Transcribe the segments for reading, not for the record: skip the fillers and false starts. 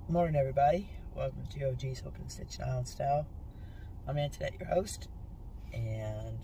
Good morning, everybody. Welcome to OG's Hook and Stitch Nylon Style. I'm Antoinette, your host, and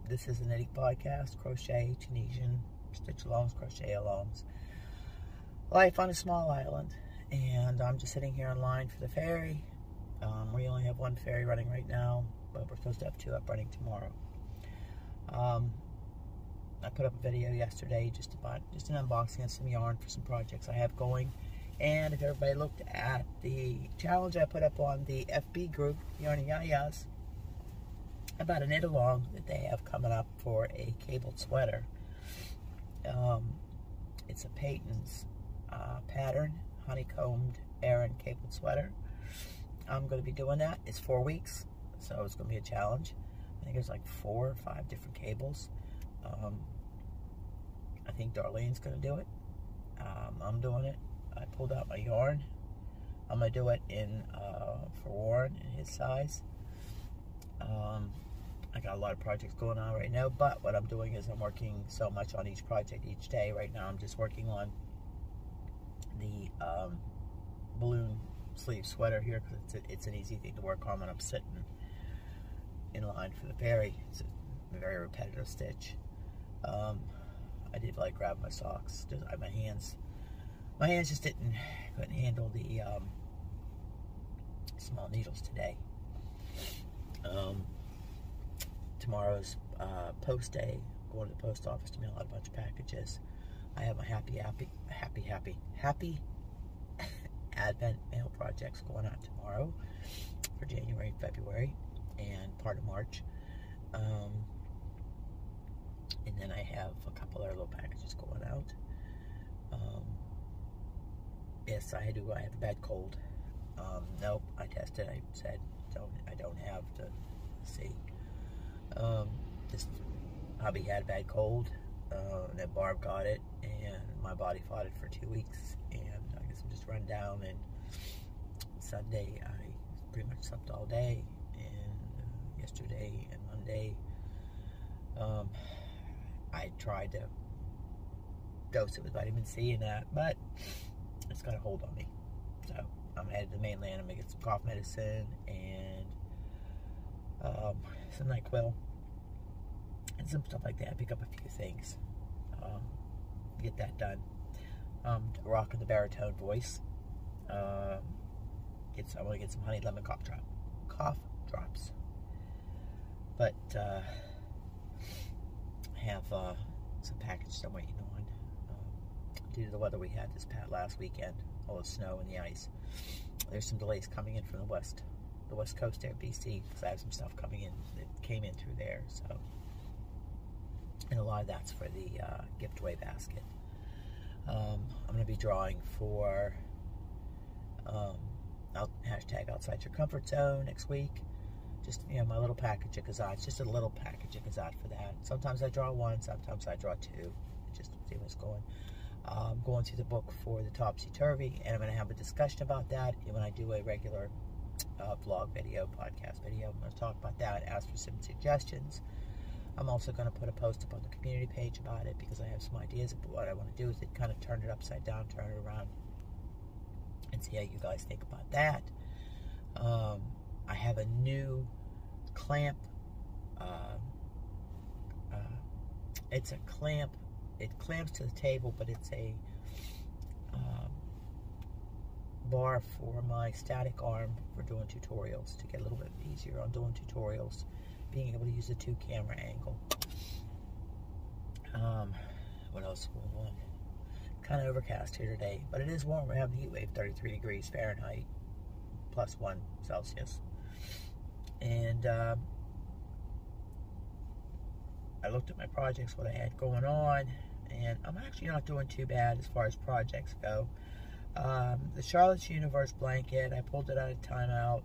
this is a knitting podcast, crochet, Tunisian, stitch alongs, crochet alongs. Life on a small island, and I'm just sitting here in line for the ferry. We only have one ferry running right now, but we're supposed to have two up running tomorrow. I put up a video yesterday just an unboxing of some yarn for some projects I have going. And if everybody looked at the challenge I put up on the FB group, Yarny Yayas, about a knit along that they have coming up for a cabled sweater. It's a Peyton's pattern, honeycombed Aran cabled sweater. I'm going to be doing that. It's 4 weeks, so it's going to be a challenge. I think there's like 4 or 5 different cables. I think Darlene's going to do it. I'm doing it. I pulled out my yarn. I'm going to do it for Warren in his size. I got a lot of projects going on right now, but what I'm doing is I'm working so much on each project each day. Right now I'm just working on the balloon sleeve sweater here because it's an easy thing to work on when I'm sitting in line for the ferry. It's a very repetitive stitch. I did like grab my socks. My hands just couldn't handle the small needles today. Tomorrow's post day. Going to the post office to mail out a bunch of packages. I have my happy Advent mail projects going on tomorrow for January and February and part of March. And then I have a couple other little packages going out. Yes, I have a bad cold. Nope, I tested. I said I don't have to see. Just hubby had a bad cold, and then Barb got it, and my body fought it for 2 weeks, and I guess I'm just run down. And Sunday I pretty much slept all day, and yesterday and Monday I tried to dose it with vitamin C and that, but it's got a hold on me. So I'm headed to the mainland. I'm gonna get some cough medicine and some NyQuil and some stuff like that. Pick up a few things. Get that done. Rocking the baritone voice. I want to get some honey lemon cough drops. But I have some packages I'm waiting on. Due to the weather we had this last weekend, all the snow and the ice, there's some delays coming in from the west coast there, BC, because I have some stuff coming in that came in through there. So, and a lot of that's for the giveaway basket. I'm going to be drawing for hashtag outside your comfort zone next week. Just, my little package of gazettes, just a little package of gazette for that. Sometimes I draw one, sometimes I draw two, just to see what's going. I'm going through the book for the Topsy-Turvy, and I'm going to have a discussion about that when I do a regular vlog video, podcast video. I'm going to talk about that, ask for some suggestions. I'm also going to put a post up on the community page about it because I have some ideas of what I want to do with it, kind of turn it upside down, turn it around, and see how you guys think about that. I have a new clamp. It's a clamp. It clamps to the table, but it's a bar for my static arm for doing tutorials to get a little bit easier on doing tutorials, being able to use a 2-camera angle. What else is going on? Kind of overcast here today, but it is warm. We're having a heat wave, 33 degrees Fahrenheit, +1 Celsius. And I looked at my projects, what I had going on, and I'm actually not doing too bad as far as projects go. The Charlotte's Universe blanket, I pulled it out of timeout.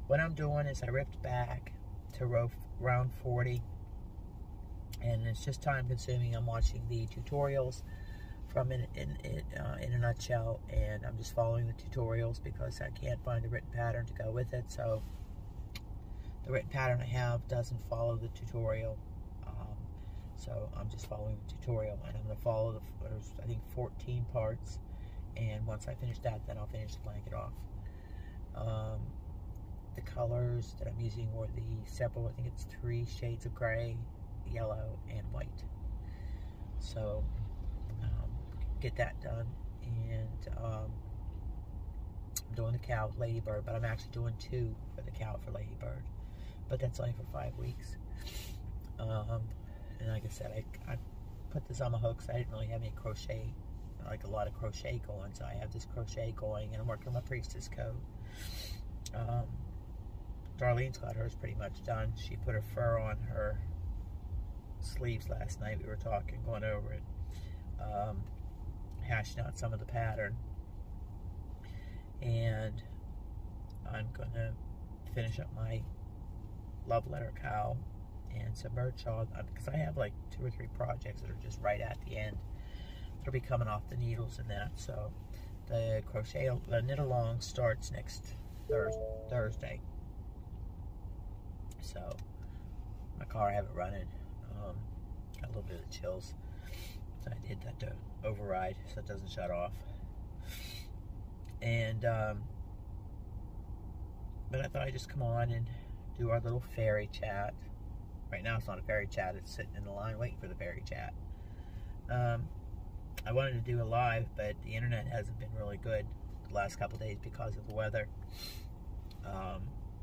What I'm doing is I ripped back to round 40, and it's just time consuming. I'm watching the tutorials from in a nutshell, and I'm just following the tutorials because I can't find a written pattern to go with it. So the written pattern I have doesn't follow the tutorial. So I'm just following the tutorial, and I'm going to follow there's I think 14 parts And once I finish that, then I'll finish the blanket off. The colors that I'm using were the several, I think it's 3 shades of gray, yellow, and white. So get that done. And I'm doing the cow with Ladybird, but I'm actually doing 2 for the cow for Ladybird. But that's only for 5 weeks. And like I said, I put this on my hooks. I didn't really have any crochet, like a lot of crochet going, so I have this crochet going, and I'm working on my priestess coat. Darlene's got hers pretty much done. She put her fur on her sleeves last night. We were talking, going over it, hashing out some of the pattern. And I'm gonna finish up my love letter cow and some bird shawl, because I have like 2 or 3 projects that are just right at the end. It'll be coming off the needles and that. So the crochet, the knit along starts next Thursday. So my car, I have it running. Got a little bit of chills, so I did that to override so it doesn't shut off. And but I thought I'd just come on and do our little fairy chat. Right now it's not a fairy chat, it's sitting in the line waiting for the fairy chat. I wanted to do a live, but the internet hasn't been really good the last couple of days because of the weather.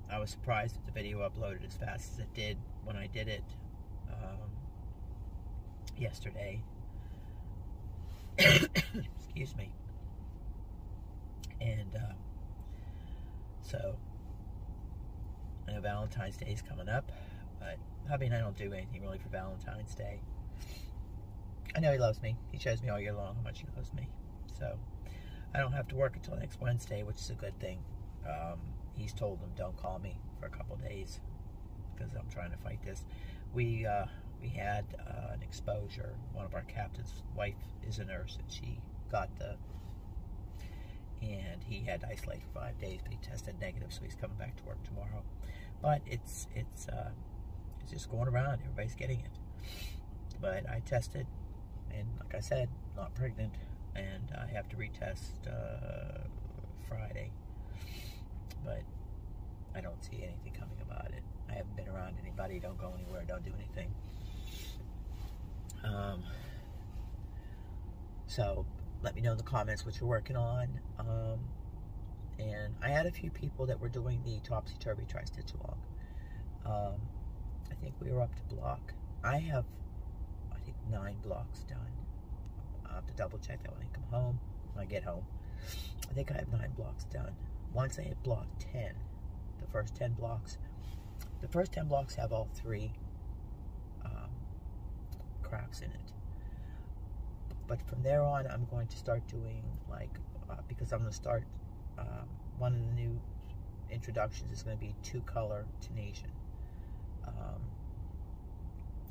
I was surprised that the video uploaded as fast as it did when I did it yesterday. Excuse me. And so I know Valentine's Day is coming up, but hubby and I don't do anything really for Valentine's Day. I know he loves me. He shows me all year long how much he loves me. So I don't have to work until next Wednesday, which is a good thing. He's told them don't call me for a couple days because I'm trying to fight this. We had an exposure. One of our captain's wife is a nurse, and she got and he had to isolate for 5 days, but he tested negative, so he's coming back to work tomorrow. But it's just going around. Everybody's getting it. But I tested, and like I said, not pregnant, and I have to retest Friday. But I don't see anything coming about it. I haven't been around anybody. Don't go anywhere. Don't do anything. So let me know in the comments what you're working on. And I had a few people that were doing the topsy-turvy tri-stitch along. I think we were up to block. I have, I think, 9 blocks done. I'll have to double check that when I come home, when I get home. I think I have 9 blocks done. Once I hit block 10, the first 10 blocks, the first 10 blocks have all 3 crafts in it. But from there on, I'm going to start doing, like, because I'm going to start, one of the new introductions is going to be 2-color Tunisian.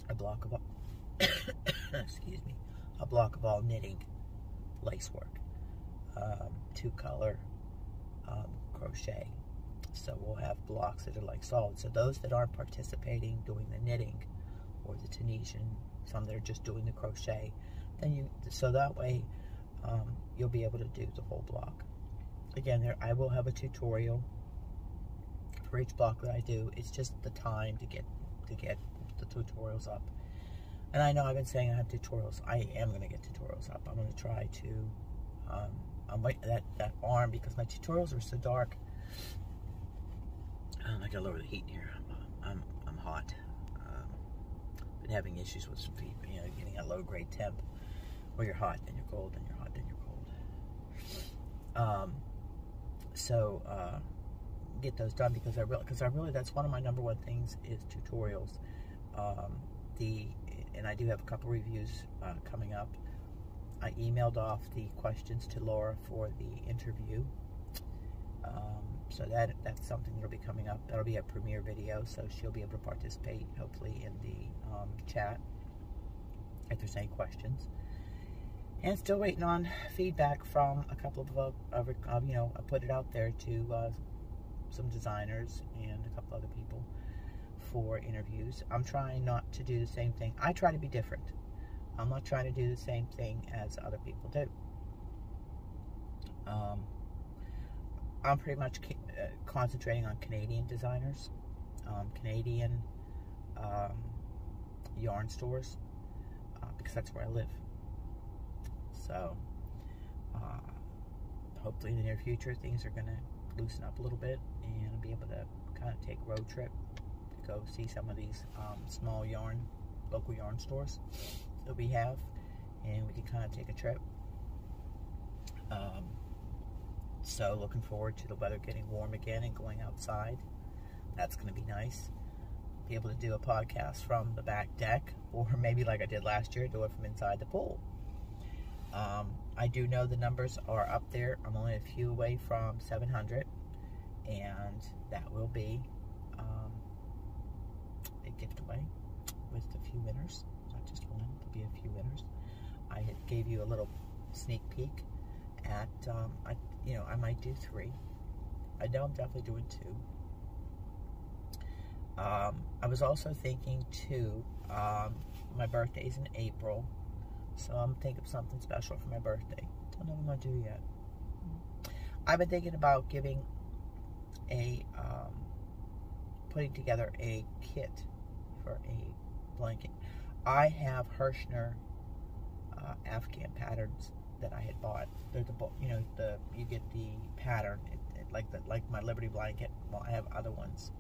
A block of all, excuse me, a block of all knitting lace work. 2-color crochet. So we'll have blocks that are like solid. So those that aren't participating doing the knitting or the Tunisian, some that are just doing the crochet, then so that way you'll be able to do the whole block. Again, I will have a tutorial for each block that I do. It's just the time to get the tutorials up. And I know I've been saying I have tutorials. I am going to get tutorials up. I'm going to try to I'm waiting that arm, because my tutorials are so dark. I gotta lower the heat here. I'm hot. Been having issues with some feet, you know, getting a low grade temp where you're hot, then you're cold, then you're hot, then you're cold. So get those done, because I really that's one of my #1 things is tutorials. And I do have a couple reviews coming up. I emailed off the questions to Laura for the interview. So that's something that'll be coming up. That'll be a premiere video, so she'll be able to participate, hopefully, in the chat if there's any questions. And still waiting on feedback from a couple of you know, I put it out there to some designers and a couple other people for interviews. I'm trying not to do the same thing. I try to be different. I'm not trying to do the same thing as other people do. I'm pretty much concentrating on Canadian designers, Canadian yarn stores, because that's where I live. So hopefully in the near future things are going to loosen up a little bit, and I'll be able to kind of take a road trip to go see some of these small local yarn stores that we have, and we can kind of take a trip. So looking forward to the weather getting warm again and going outside. That's going to be nice. Be able to do a podcast from the back deck, or maybe like I did last year, do it from inside the pool. I do know the numbers are up there. I'm only a few away from 700, and that will be a giveaway with a few winners. Not just one, there'll be a few winners. I gave you a little sneak peek at, I might do 3. I know I'm definitely doing 2. I was also thinking too, my birthday's in April, so I'm thinking of something special for my birthday. Don't know what I'm going to do yet. I've been thinking about giving putting together a kit for a blanket. I have Hirschner Afghan patterns that I had bought. They're you get the pattern, like my Liberty blanket. Well, I have other ones,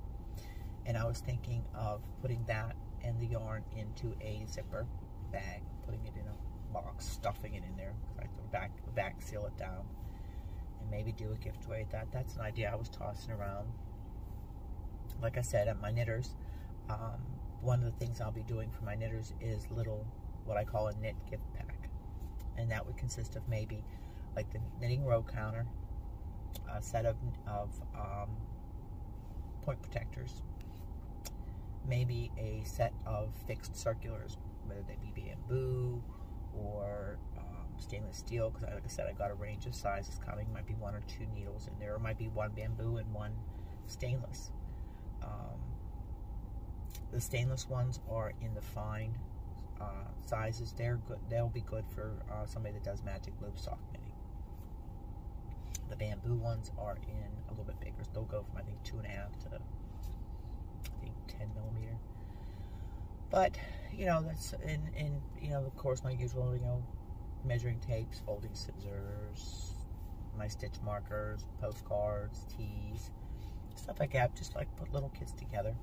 and I was thinking of putting that and the yarn into a zipper bag, putting it in a box, stuffing it in there. I have to back seal it down, and maybe do a giveaway. That's an idea I was tossing around. Like I said, at my knitters, one of the things I'll be doing for my knitters is what I call a knit gift pack, and that would consist of maybe like the knitting row counter, a set of point protectors, maybe a set of fixed circulars, whether they be bamboo or stainless steel, because like I said, I got a range of sizes coming. Might be 1 or 2 needles in there, or might be 1 bamboo and 1 stainless. The stainless ones are in the fine sizes. They're good. They'll be good for somebody that does magic loop sock knitting. The bamboo ones are in a little bit bigger. They'll go from I think 2.5 to 10 millimeter. But that's and of course my usual measuring tapes, folding scissors, my stitch markers, postcards, tees, stuff like that. Just like put little kits together.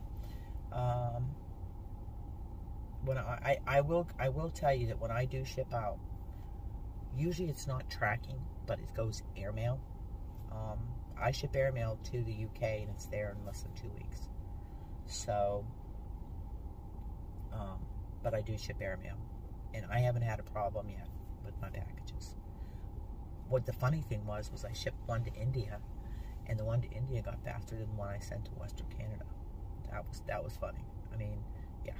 When I will tell you that when I do ship out, usually it's not tracking, but it goes airmail. I ship airmail to the UK, and it's there in less than 2 weeks. So, but I do ship airmail, and I haven't had a problem yet with my packages. What the funny thing was I shipped one to India, and the one to India got faster than the one I sent to Western Canada. That was funny. I mean, yeah,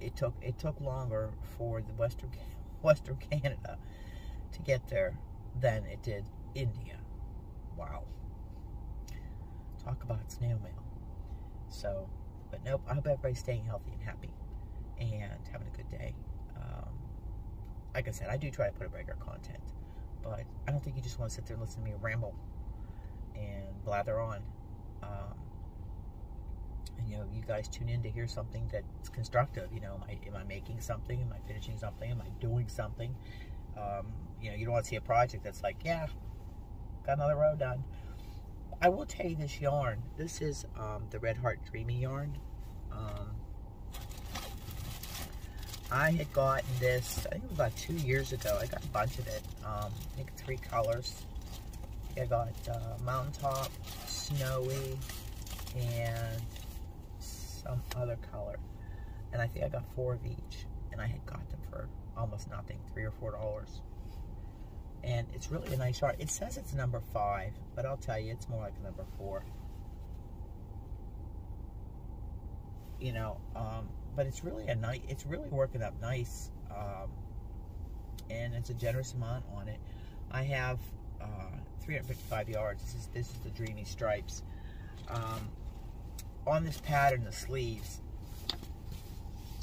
it took longer for the Western Canada to get there than it did India. Wow. Talk about snail mail. So, but nope, I hope everybody's staying healthy and happy and having a good day. Like I said, I do try to put up regular content, but I don't think you just want to sit there and listen to me ramble and blather on. And you guys tune in to hear something that's constructive. Am I making something? Am I finishing something? Am I doing something? You don't want to see a project that's like, yeah, got another row done. I will tell you this yarn. This is the Red Heart Dreamy yarn. I had gotten this, I think it was about 2 years ago. I got a bunch of it. I think 3 colors. I got Mountaintop, Snowy, and some other color. And I think I got 4 of each. And I had got them for almost nothing, $3 or $4. And it's really a nice yarn. It says it's number 5, but I'll tell you, it's more like a number 4. But it's really it's really working up nice, and it's a generous amount on it. I have 355 yards. This is the Dreamy Stripes. On this pattern, the sleeves,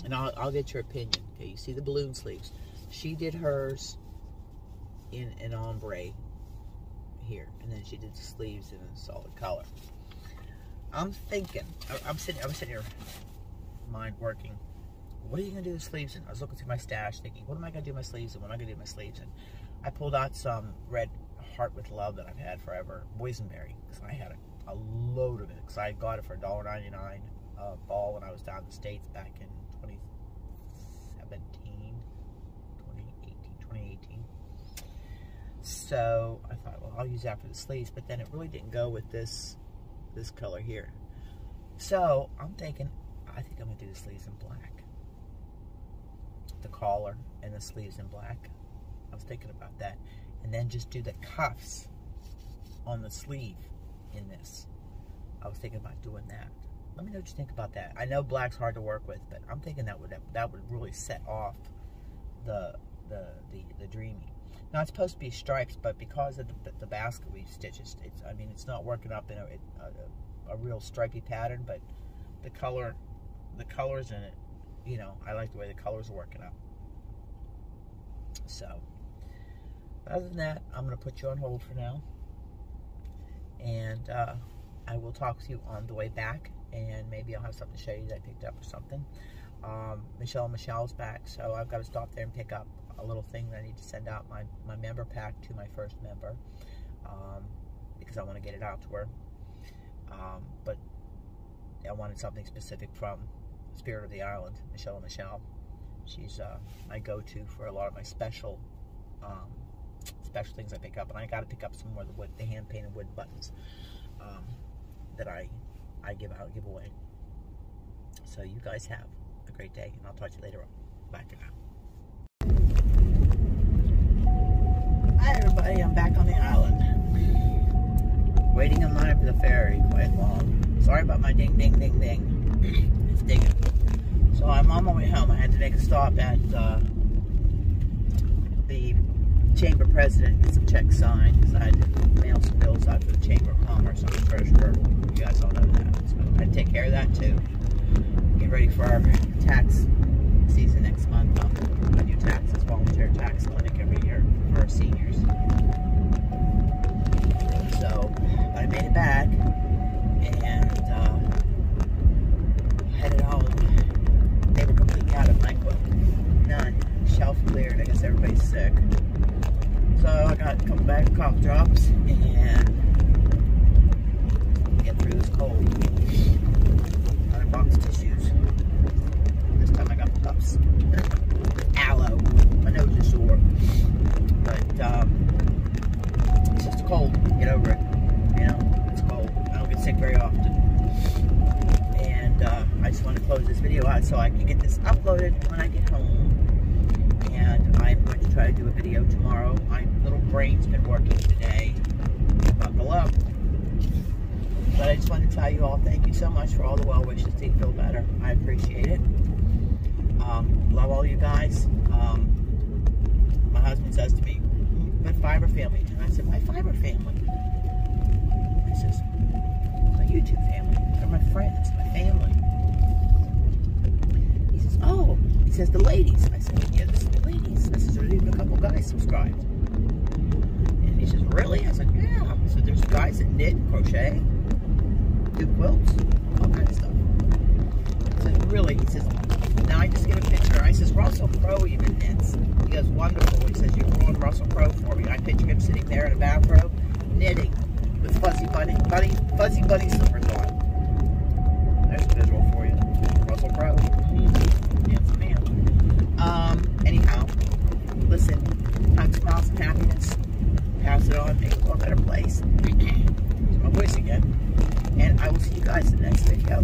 and I'll get your opinion. Okay, you see the balloon sleeves. She did hers in an ombre here, and then she did the sleeves in a solid color. I'm thinking, I was sitting here, mind working, what are you gonna do with sleeves in? I was looking through my stash thinking, what am I gonna do with my sleeves in? What am I gonna do with my sleeves in? I pulled out some red Heart with Love that I've had forever, boysenberry, because I had a load of it, because I got it for $1.99 fall when I was down in the States back in 2018. So I thought, well, I'll use that for the sleeves, but then it really didn't go with this color here. So I'm thinking, I think I'm gonna do the sleeves in black, the collar and the sleeves in black. I was thinking about that, and then just do the cuffs on the sleeve in this. I was thinking about doing that. Let me know what you think about that. I know black's hard to work with, but I'm thinking that would really set off the dreamy. Now it's supposed to be stripes, but because of the basket weave stitches, it's not working up in a real stripy pattern. But the colors in it, you know, I like the way the colors are working up. So other than that, I'm going to put you on hold for now, and I will talk to you on the way back, and maybe I'll have something to show you that I picked up or something. Michelle's back, so I've got to stop there and pick up a little thing that I need to send out my member pack to my first member, because I want to get it out to her. But I wanted something specific from Spirit of the Island, Michelle. She's my go-to for a lot of my special things I pick up, and I got to pick up some more of the hand-painted wood buttons that I give away. So you guys have a great day, and I'll talk to you later on. Bye for now. Hi everybody, I'm back on the island. Waiting in line for the ferry quite long. Sorry about my ding ding ding ding. It's dinging. So I'm on my way home. I had to make a stop at the Chamber President, get some checks signed, because I had to mail some bills out for the Chamber of Commerce on the treasurer. You guys all know that. So I had to take care of that too. Get ready for our tax season next month. I do taxes, volunteer tax clinic every year for our seniors. So, but I made it back, and headed home. They were completely out of my book. None. Shelf cleared. I guess everybody's sick. So I got a couple bags of cough drops and get through this cold. Got a box of tissues. This time I got puffs. Aloe. My nose is sore. But it's just cold. Get over it. You know, it's cold. I don't get sick very often. And I just want to close this video out so I can get this uploaded when I get home. And I'm going to try to do a video tomorrow. My little brain's been working today. Buckle up. But I just wanted to tell you all, thank you so much for all the well wishes to feel better. I appreciate it. Love all you guys. My husband says to me, my fiber family. And I said, my fiber family? He says, my YouTube family. They're my friends, my family. He says, oh. He says, the ladies. I said, yeah, this is the ladies. I said, there's even a couple guys subscribed. And he says, really? I said, yeah. I said, there's guys that knit, crochet, do quilts, all kinds of stuff. I said, really? He says, now I just get a picture. I says, Russell Crowe even knits. He goes, wonderful. He says, you can ruin Russell Crowe for me. I picture him sitting there in a bathrobe, knitting, with fuzzy bunny slippers on. There's a visual for you. Russell Crowe. Handsome man. Anyhow, listen, have smiles and happiness. Pass it on, make the world a better place. Use my voice again. And I will see you guys in the next video.